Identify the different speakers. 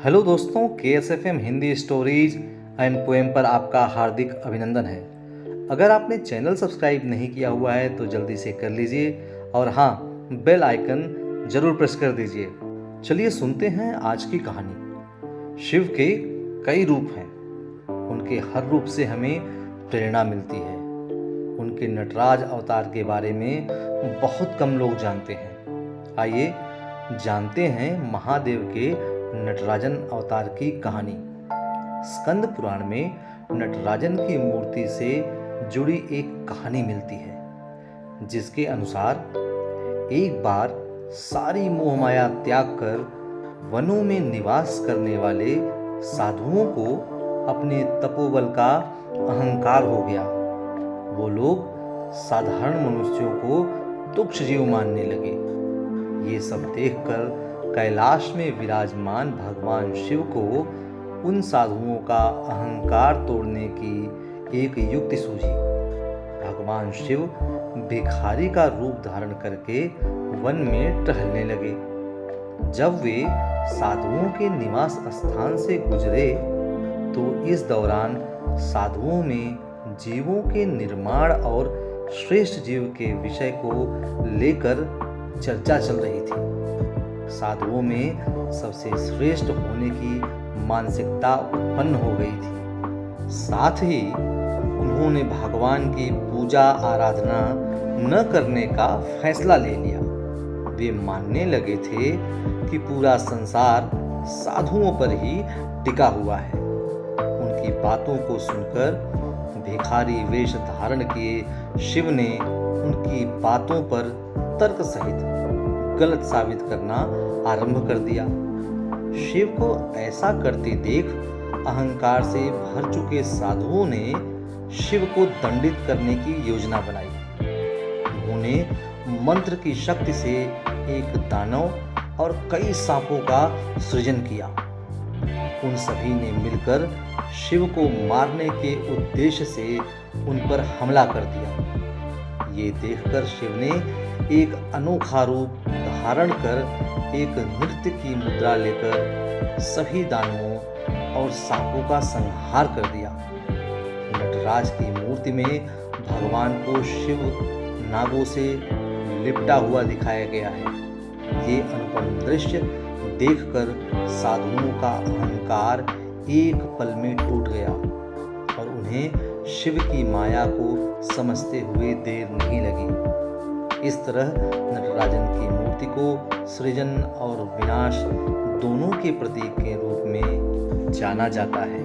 Speaker 1: Hello दोस्तों, KSFM Hindi stories and poem पर आपका हार्दिक अभिनंदन है। अगर आपने चैनल सब्सक्राइब नहीं किया हुआ है तो जल्दी से कर लीजिए और हाँ, बेल आइकन जरूर प्रेस कर दीजिए। चलिए सुनते हैं आज की कहानी। शिव के कई रूप हैं, उनके हर रूप से हमें प्रेरणा मिलती है। उनके नटराज अवतार के बारे में बहुत कम लोग जानते हैं। आइए जानते हैं महादेव के नटराजन अवतार की कहानी। स्कंद पुराण में नटराजन की मूर्ति से जुड़ी एक कहानी मिलती है, जिसके अनुसार एक बार सारी मोह माया त्याग कर वनों में निवास करने वाले साधुओं को अपने तपोबल का अहंकार हो गया। वो लोग साधारण मनुष्यों को तुच्छ जीव मानने लगे। ये सब देखकर कैलाश में विराजमान भगवान शिव को उन साधुओं का अहंकार तोड़ने की एक युक्ति सूझी। भगवान शिव भिखारी का रूप धारण करके वन में टहलने लगे। जब वे साधुओं के निवास स्थान से गुजरे तो इस दौरान साधुओं में जीवों के निर्माण और श्रेष्ठ जीव के विषय को लेकर चर्चा चल रही थी। साधुओं में सबसे श्रेष्ठ होने की मानसिकता उत्पन्न हो गई थी। साथ ही उन्होंने भगवान की पूजा आराधना न करने का फैसला ले लिया। वे मानने लगे थे कि पूरा संसार साधुओं पर ही टिका हुआ है। उनकी बातों को सुनकर भिखारी वेश धारण किए शिव ने उनकी बातों पर तर्क सहित गलत साबित करना आरंभ कर दिया। शिव को ऐसा करते देख अहंकार से भर चुके साधुओं ने शिव को दंडित करने की योजना बनाई। उन्होंने मंत्र की शक्ति से एक दानव और कई सांपों का सृजन किया। उन सभी ने मिलकर शिव को मारने के उद्देश्य से उन पर हमला कर दिया। ये देखकर शिव ने एक अनोखा रूप धारण कर एक नृत्य की मुद्रा लेकर सभी दानवों और सांपों का संहार कर दिया। नटराज की मूर्ति में भगवान को शिव नागों से लिपटा हुआ दिखाया गया है। ये अनुपम दृश्य देखकर साधुओं का अहंकार एक पल में टूट गया और उन्हें शिव की माया को समझते हुए देर नहीं लगी। इस तरह नटराजन की मूर्ति को सृजन और विनाश दोनों के प्रतीक के रूप में जाना जाता है।